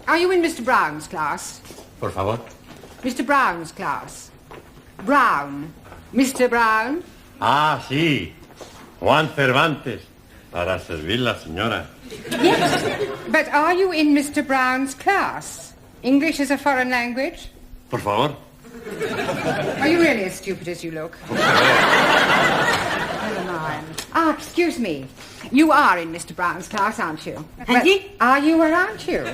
Are you in Mr. Brown's class? Por favor. Mr. Brown's class. Brown. Mr. Brown? Ah, sí. Juan Cervantes. Para servir la señora. Yes. But are you in Mr. Brown's class? English is a foreign language? Por favor. Are you really as stupid as you look? Never mind. Ah, excuse me. You are in Mr. Brown's class, aren't you? But are you or aren't you?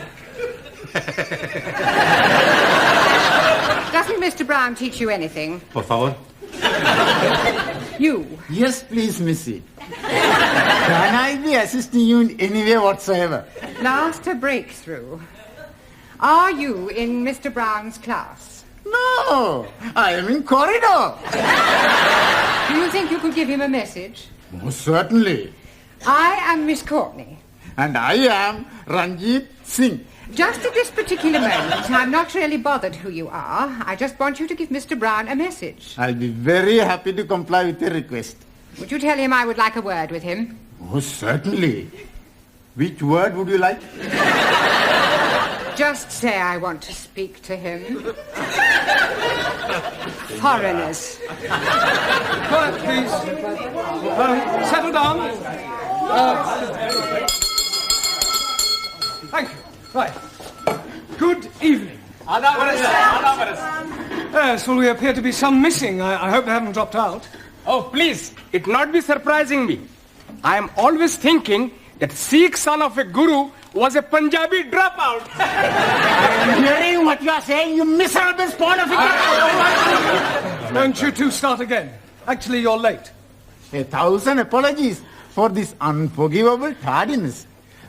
Doesn't Mr. Brown teach you anything? Por favor. You. Yes, please, Missy. Can I be assisting you in any way whatsoever? Last a breakthrough. Are you in Mr. Brown's class? No, I am in corridor. Do you think you could give him a message? Most certainly. I am Miss Courtney. And I am Ranjit Singh. Just at this particular moment, I'm not really bothered who you are. I just want you to give Mr. Brown a message. I'll be very happy to comply with your request. Would you tell him I would like a word with him? Most certainly. Which word would you like? Just say I want to speak to him. Foreigners. Quiet, please. Settle down. Thank you. Right. Good evening. Yes, well, we appear to be some missing. I hope they haven't dropped out. Oh, please, it not be surprising me. I am always thinking that Sikh son of a guru was a Punjabi dropout. I'm hearing what you are saying, you miserable spawn of a... Don't you two start again. Actually, you're late. 1,000 apologies for this unforgivable tardiness.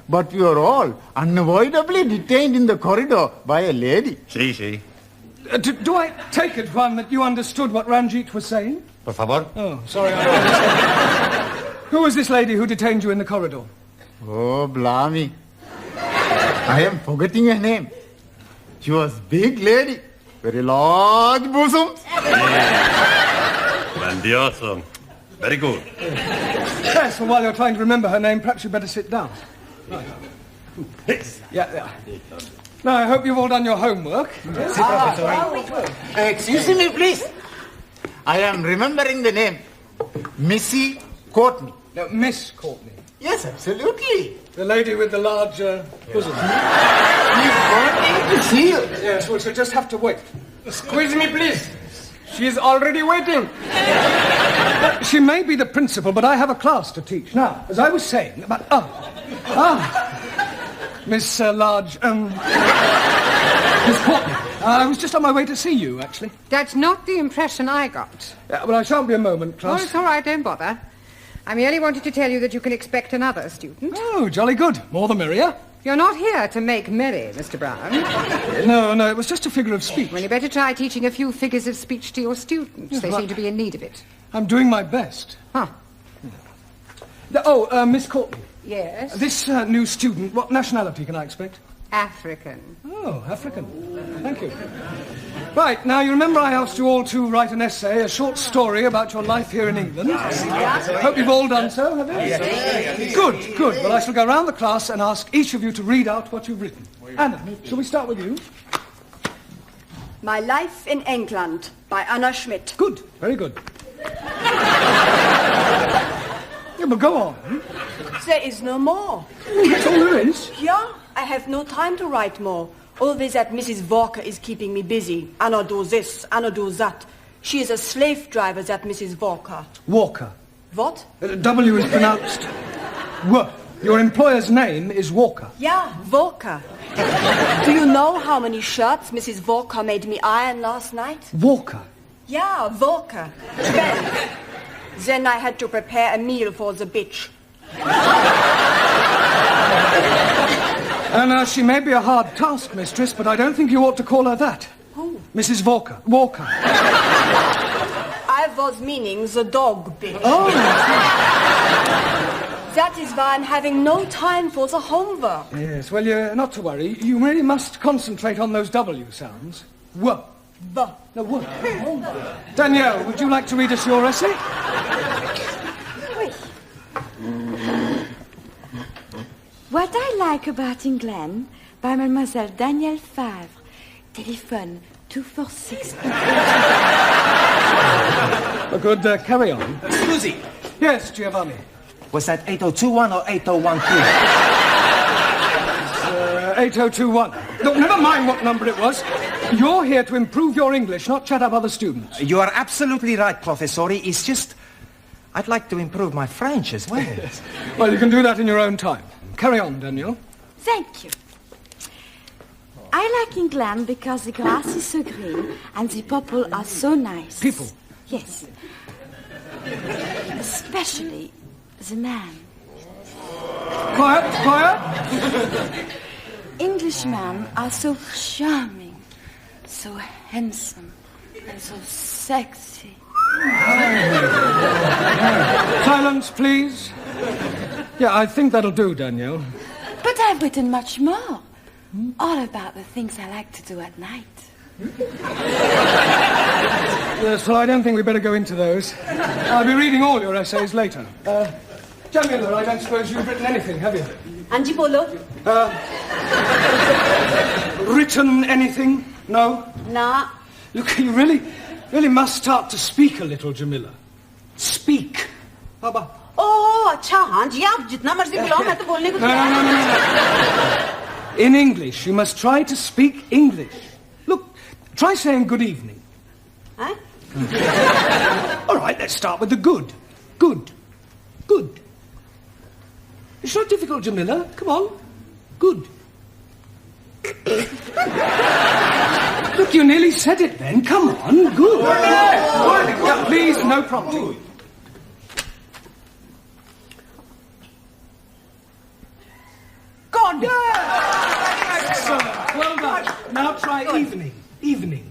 But we are all unavoidably detained in the corridor by a lady. Sí, sí. Do I take it, Juan, that you understood what Ranjit was saying? Por favor. Oh, sorry. Who was this lady who detained you in the corridor? Oh, blimey. I am forgetting her name. She was big lady. Very large bosoms. Grandioso. Very good. Yes, well, while you're trying to remember her name, perhaps you'd better sit down. Right. Yeah. Now, I hope you've all done your homework. Excuse me, please. I am remembering the name. Missy Courtney. No, Miss Courtney. Yes, absolutely. The lady with the large bosom. Miss Courtney to see you. Yes, well, she'll just have to wait. Squeeze me, please. She's already waiting. She may be the principal, but I have a class to teach. Now, as I was saying about... Miss Large, Miss Courtney. I was just on my way to see you, actually. That's not the impression I got. Well, I shan't be a moment, class. Oh, it's all right, don't bother. I merely wanted to tell you that you can expect another student. Oh, jolly good. More the merrier. You're not here to make merry, Mr. Brown. No, it was just a figure of speech. Well, you better try teaching a few figures of speech to your students. They seem to be in need of it. I'm doing my best. Huh. Miss Courtney. Yes? This new student, what nationality can I expect? African. Oh, African. Thank you. Right, now you remember I asked you all to write an essay, a short story about your life here in England? Hope you've all done so, have you? Yes. Good. Well, I shall go round the class and ask each of you to read out what you've written. Anna, shall we start with you? My Life in England by Anna Schmidt. Good, very good. Yeah, but go on. There is no more. That's all there is? Yeah, I have no time to write more. Always that Mrs. Walker is keeping me busy. Anna do this, Anna do that. She is a slave driver, that Mrs. Walker. Walker. What? W is pronounced W. Your employer's name is Walker. Yeah, Walker. Do you know how many shirts Mrs. Walker made me iron last night? Walker? Yeah, Walker. 12. Then I had to prepare a meal for the bitch. Anna, she may be a hard taskmistress, but I don't think you ought to call her that. Who? Mrs. Walker. Walker. I was meaning the dog bitch. Oh. That is why I'm having no time for the homework. Yes, well, you're not to worry. You really must concentrate on those W sounds. W. B. No, W. Danielle, would you like to read us your essay? What I like about England, by Mademoiselle Danielle Favre. Telephone 246. Good, carry on. Susie, Yes, Giovanni. was that 8021 or 8013? 8021. Look, never mind what number it was. You're here to improve your English, not chat up other students. You are absolutely right, Professori. It's just, I'd like to improve my French as well. Well, you can do that in your own time. Carry on, Daniel. Thank you. I like England because the grass is so green and the people are so nice. People? Yes. Especially the man. Quiet, quiet. Englishmen are so charming, so handsome, and so sexy. Silence, please. Yeah, I think that'll do, Danielle. But I've written much more. All about the things I like to do at night. Yes, well, I don't think we'd better go into those. I'll be reading all your essays later. Jamila, I don't suppose you've written anything, have you? Angie Polo? Written anything? No? Nah. Look, you really must start to speak a little, Jamila. Speak. Baba. Oh, अच्छा हाँ जी आप जितना मर्जी बुलाओ मैं तो बोलने को No. In English, you must try to speak English. Look, try saying good evening. Huh? All right, let's start with the good. Good. Good. It's not difficult, Jamila. Come on. Good. Look, you nearly said it then. Come on. Good. Yeah, please, no prompting. God. Excellent. Well done. Now try evening. Evening.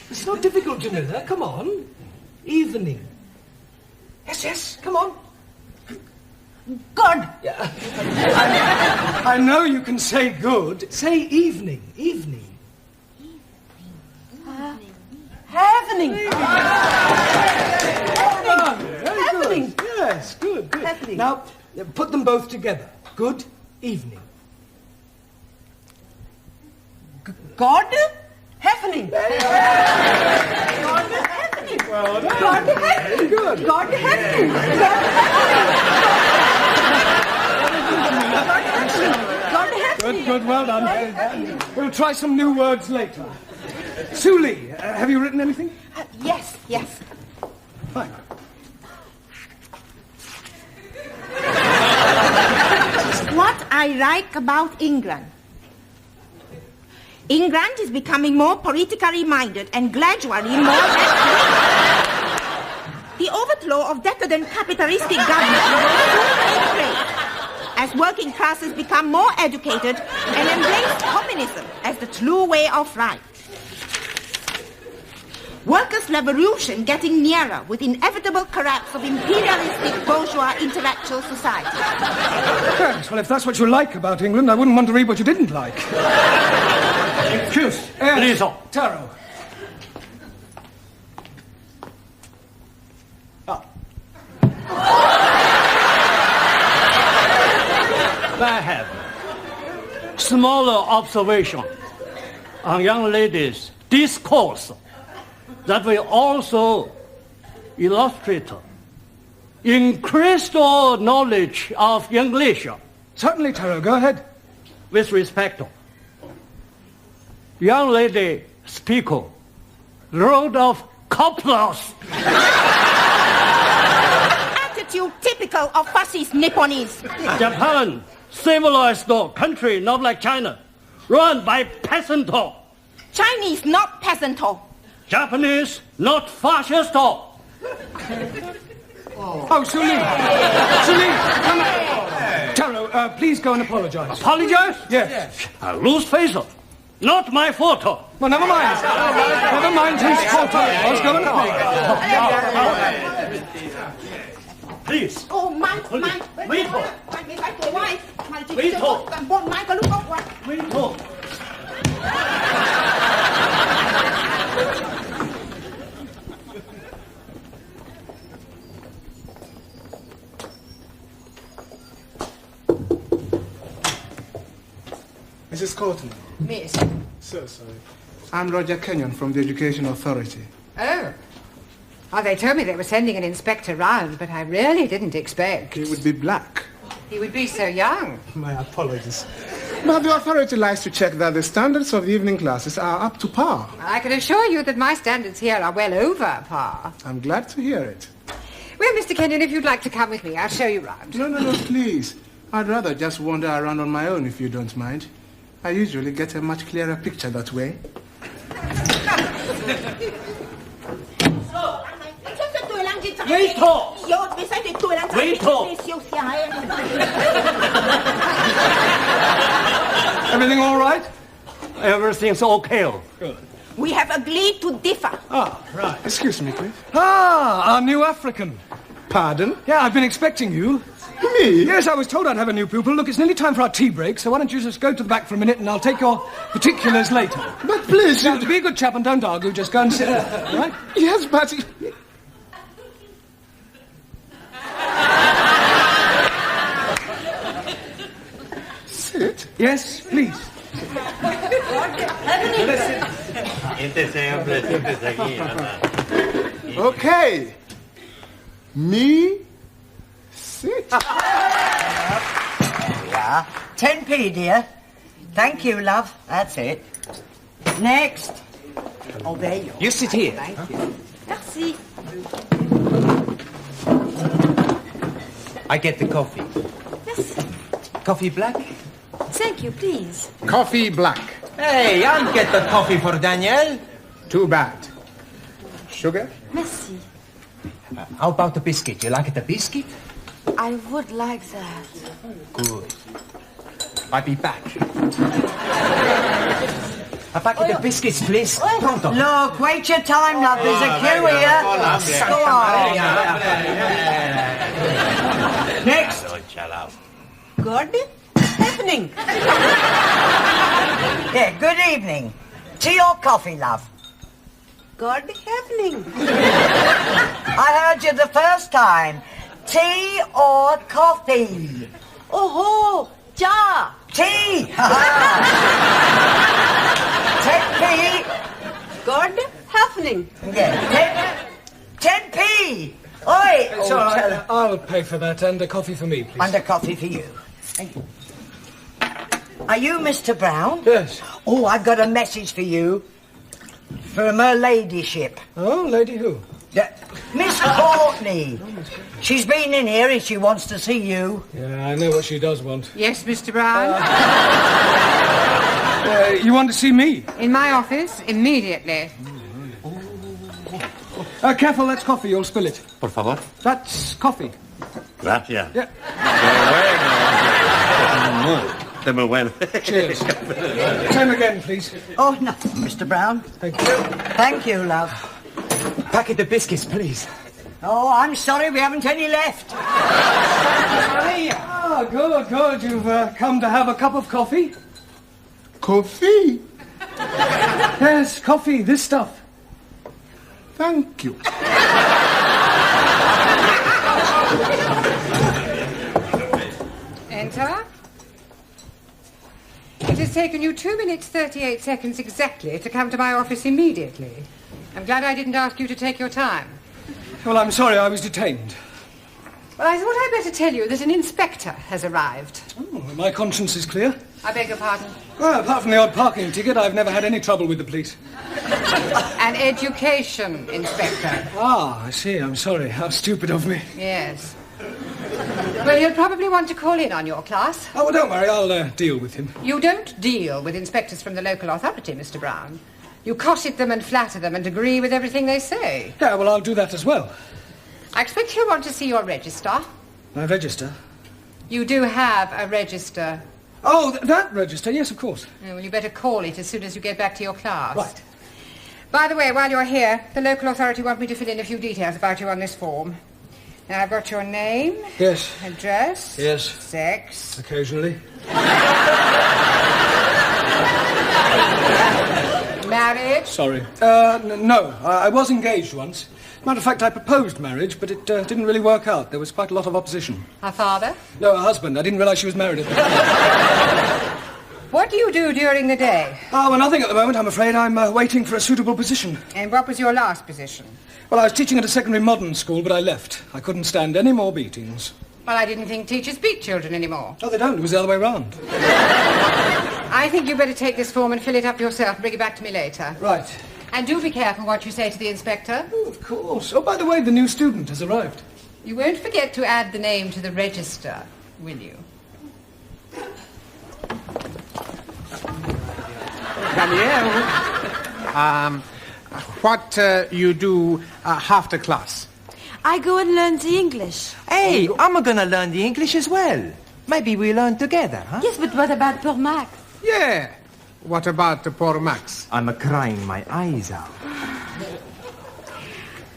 It's not difficult, Jamila. Come on. Evening. Yes. Come on. God. Yeah. I know you can say good. Say evening. Evening. Happening. Very good. Yes, good. Happening. Now, put them both together. Good evening. God. Happening. God happening. Well done. God happening. Good. God happening. God happening. Good, well done. We'll try some new words later. Suli, have you written anything? Yes. Fine. What I like about England. England is becoming more politically minded and gradually more The overthrow of decadent capitalistic government will take place as working classes become more educated and embrace communism as the true way of life. Workers' revolution getting nearer with inevitable collapse of imperialistic bourgeois intellectual society. Yes, well, if that's what you like about England, I wouldn't want to read what you didn't like. Excuse. Yes, Please. Taro. I have smaller observation on young ladies' discourse that will also illustrate increased knowledge of English. Certainly, Taro, go ahead. With respect, young lady speaker, load of couplers. Attitude typical of fascist Nipponese. Japan, civilized country, not like China, run by peasant. Chinese, not peasant. Japanese, not fascist. Oh, Suli, come on. Taro, please go and apologize. Apologize? Yes. I lose face. Not my fault. Well, never mind. Never mind whose fault it was. Go and apologize. Please. Oh, my. Wait. Courtney. Miss. So sorry. I'm Roger Kenyon from the Education Authority. Oh. Oh, they told me they were sending an inspector round, but I really didn't expect. He would be black. He would be so young. My apologies. But the authority likes to check that the standards of the evening classes are up to par. I can assure you that my standards here are well over par. I'm glad to hear it. Well, Mr. Kenyon, if you'd like to come with me, I'll show you round. No, please. I'd rather just wander around on my own if you don't mind. I usually get a much clearer picture that way. Everything all right? Everything's okay. Good. We have agreed to differ. Ah, right. Excuse me, please. Ah, our new African. Pardon? Yeah, I've been expecting you. Me? Yes, I was told I'd have a new pupil. Look, it's nearly time for our tea break, so why don't you just go to the back for a minute and I'll take your particulars later. But please... Now, to be a good chap and don't argue, just go and sit there, all right? Yes, but... Sit? Yes, please. Okay. Me... sit. Yeah. 10p, dear. Thank you, love. That's it. Next. Oh, there you are. You sit here. Thank you. Merci. I get the coffee. Merci. Coffee black? Thank you, please. Coffee black. Hey, I'll get the coffee for Danielle. Too bad. Sugar? Merci. How about the biscuit? You like the biscuit? I would like that. Good. I'll be back. A packet of biscuits, please. Pronto. Look, wait your time, love. There's a queue here. Go on. Next. Good. Happening. Yeah, good evening. Tea or coffee, love? Good happening. I heard you the first time. Tea or coffee? Oh, ja. Tea! 10p. Good happening. Yeah, 10p. Oi! It's all right. I'll pay for that and a coffee for me, please. And a coffee for you. Thank you. Are you Mr. Brown? Yes. Oh, I've got a message for you. From her ladyship. Oh, lady who? Miss Courtney. She's been in here and she wants to see you. Yeah, I know what she does want. Yes, Mr. Brown? You want to see me? In my office, immediately. Careful, that's coffee. You'll spill it. Por favor. That's coffee. Gracias. Yeah. Qué muy bueno. Cheers. Same again, please. Oh, no, Mr. Brown. Thank you. Thank you, love. Packet of biscuits, please. Oh, I'm sorry, we haven't any left. Ah, good. You've come to have a cup of coffee? Coffee? Yes, coffee, this stuff. Thank you. Enter. It has taken you 2 minutes 38 seconds exactly to come to my office immediately. I'm glad I didn't ask you to take your time. Well, I'm sorry, I was detained. Well, I thought I'd better tell you that an inspector has arrived. Oh, my conscience is clear. I beg your pardon. Well, apart from the odd parking ticket, I've never had any trouble with the police. An education inspector. Ah, I see. I'm sorry. How stupid of me. Yes. Well, you'll probably want to call in on your class. Oh, well, don't worry. I'll deal with him. You don't deal with inspectors from the local authority, Mr. Brown. You cosset them and flatter them and agree with everything they say. Yeah, well, I'll do that as well. I expect you'll want to see your register. My register? You do have a register. Oh, that register? Yes, of course. Well, you better call it as soon as you get back to your class. Right. By the way, while you're here, the local authority want me to fill in a few details about you on this form. Now, I've got your name. Yes. Address. Yes. Sex. Occasionally. Marriage. Sorry. No. I was engaged once. Matter of fact, I proposed marriage, but it didn't really work out. There was quite a lot of opposition. Her father? No, her husband. I didn't realise she was married at the time. What do you do during the day? Oh, well, nothing at the moment, I'm afraid. I'm waiting for a suitable position. And what was your last position? Well, I was teaching at a secondary modern school, but I left. I couldn't stand any more beatings. Well, I didn't think teachers beat children anymore. Oh, they don't. It was the other way round. I think you better take this form and fill it up yourself. Bring it back to me later. Right. And do be careful what you say to the inspector. Oh, of course. Oh, by the way, the new student has arrived. You won't forget to add the name to the register, will you? Danielle, what you do after class? I go and learn the English. Hey, I'm gonna learn the English as well. Maybe we learn together, huh? Yes, but what about poor Max? Yeah. What about poor Max? I'm crying my eyes out.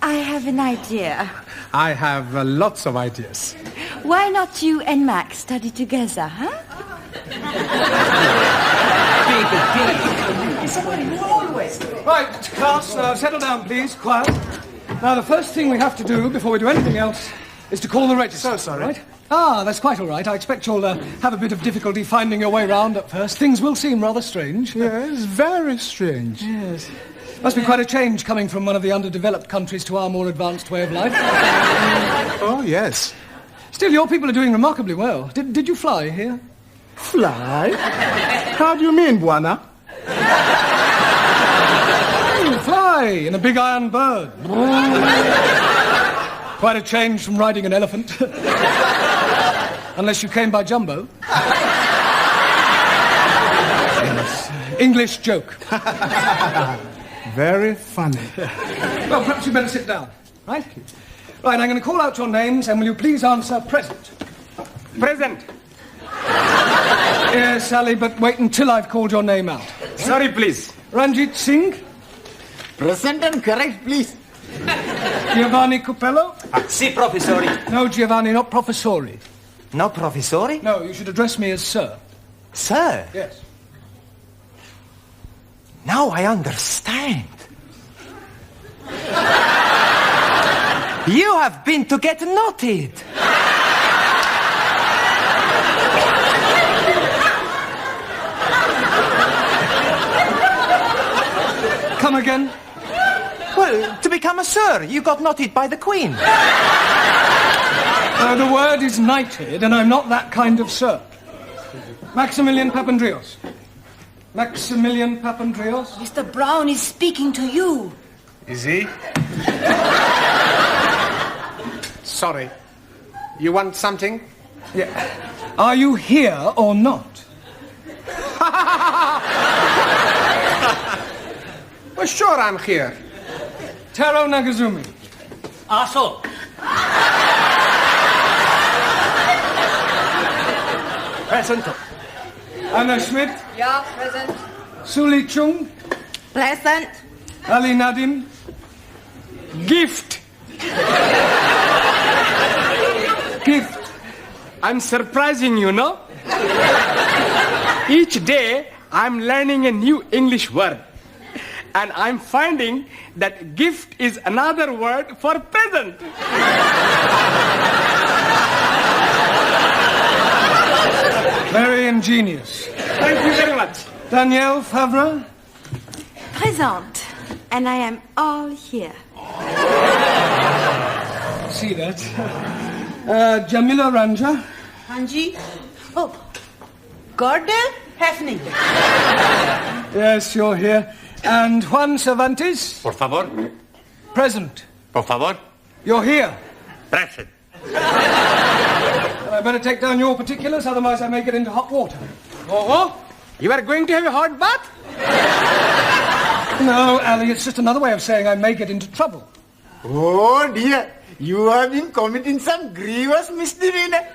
I have an idea. I have lots of ideas. Why not you and Max study together, huh? Right, class, now settle down, please. Quiet. Now, the first thing we have to do before we do anything else is to call the register. So sorry. Right? Ah, that's quite all right. I expect you'll have a bit of difficulty finding your way round at first. Things will seem rather strange. Yes, very strange. Yes. Must be quite a change coming from one of the underdeveloped countries to our more advanced way of life. Oh, yes. Still, your people are doing remarkably well. Did you fly here? Fly? How do you mean, Buana? Fly in a big iron bird. Quite a change from riding an elephant. Unless you came by jumbo. Yes. English joke. Very funny. Well, perhaps you better sit down. Right? Right, I'm going to call out your names, and will you please answer present? Present. Yes, Sally, but wait until I've called your name out. Sorry, please. Ranjit Singh? Present and correct, please. Giovanni Cupello? Si, professori. No, Giovanni, not professori. No, professori? No, you should address me as sir. Sir? Yes. Now I understand. You have been to get knotted. Come again? Well, to become a sir, you got knotted by the Queen. The word is knighted, and I'm not that kind of sir. Maximilian Papandreou. Maximilian Papandreou? Mr. Brown is speaking to you. Is he? Sorry. You want something? Yeah. Are you here or not? Well, sure I'm here. Taro Nagazumi. Also. Present. Anna Schmidt. Yeah, present. Suli Chung. Present. Ali Nadim. Gift. Gift. I'm surprising you, no? Each day, I'm learning a new English word. And I'm finding that gift is another word for present. Very ingenious. Thank you very much. Danielle Favre. Present. And I am all here. See that. Jamila Ranja. Anji? Oh, Gordon Hefning. Yes, you're here. And Juan Cervantes. Por favor. Present. Por favor. You're here. Present. Well, I better take down your particulars, otherwise I may get into hot water. Oh, you are going to have a hot bath? No, Ali, it's just another way of saying I may get into trouble. Oh dear, you have been committing some grievous misdemeanor.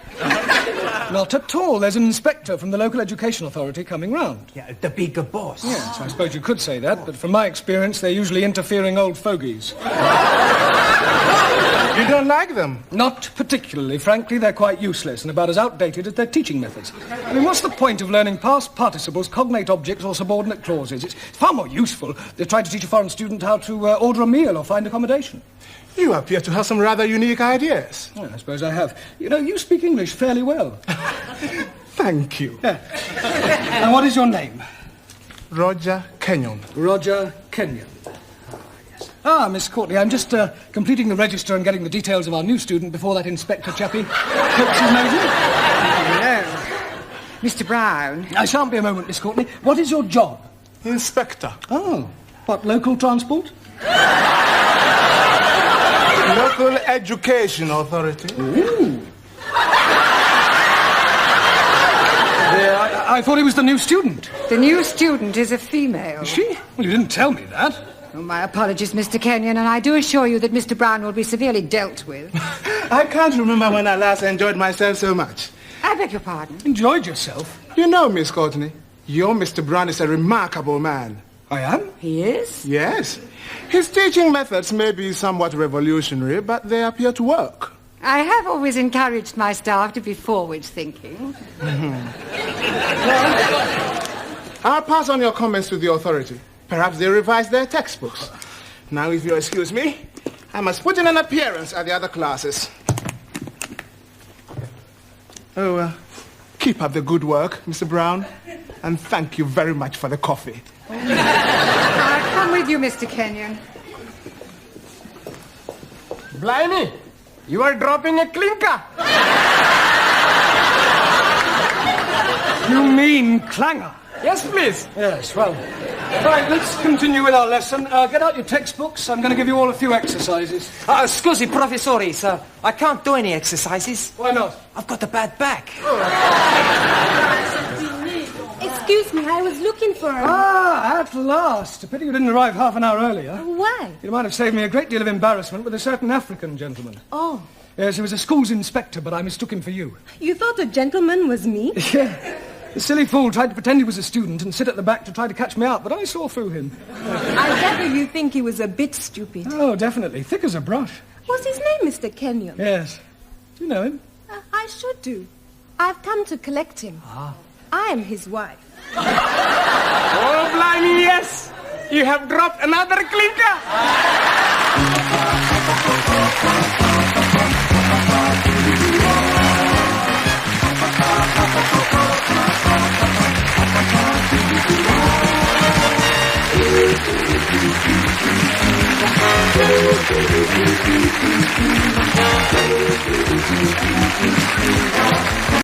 Not at all. There's an inspector from the local education authority coming round. Yeah, the bigger boss. Yes, I suppose you could say that, but from my experience, they're usually interfering old fogies. You don't like them? Not particularly. Frankly, they're quite useless and about as outdated as their teaching methods. I mean, what's the point of learning past participles, cognate objects, or subordinate clauses? It's far more useful than trying to teach a foreign student how to order a meal or find accommodation. You appear to have some rather unique ideas. Well, I suppose I have. You know, you speak English fairly well. Thank you. And what is your name? Roger Kenyon. Roger Kenyon. Miss Courtney, I'm just completing the register and getting the details of our new student before that inspector chappie pokes his nose in. Hello. Mr. Brown. I shan't be a moment, Miss Courtney. What is your job? Inspector. Oh, what, local transport? Local Education Authority. Ooh. I thought he was the new student. The new student is a female. Is she? Well, you didn't tell me that. Oh, my apologies, Mr. Kenyon, and I do assure you that Mr. Brown will be severely dealt with. I can't remember when I last enjoyed myself so much. I beg your pardon? Enjoyed yourself? You know, Miss Courtney, your Mr. Brown is a remarkable man. I am? He is? Yes. His teaching methods may be somewhat revolutionary, but they appear to work. I have always encouraged my staff to be forward-thinking. I'll pass on your comments to the authority. Perhaps they revise their textbooks. Now, if you'll excuse me, I must put in an appearance at the other classes. Keep up the good work, Mr. Brown, and thank you very much for the coffee. I'll come with you, Mr. Kenyon. Blimey, you are dropping a clinker. You mean clanger? Yes, please. Yes, well. Right, let's continue with our lesson. Get out your textbooks. I'm going to give you all a few exercises. Scusi, professore, sir. I can't do any exercises. Why not? I've got a bad back. Excuse me, I was looking for her. At last. A pity you didn't arrive half an hour earlier. Why? You might have saved me a great deal of embarrassment with a certain African gentleman. Oh. Yes, he was a school's inspector, but I mistook him for you. You thought a gentleman was me? Yeah. The silly fool tried to pretend he was a student and sit at the back to try to catch me out, but I saw through him. I gather you think he was a bit stupid. Oh, definitely. Thick as a brush. What's his name, Mr. Kenyon? Yes. Do you know him? I should do. I've come to collect him. I am his wife. Oh, blimey, yes. You have dropped another clinker.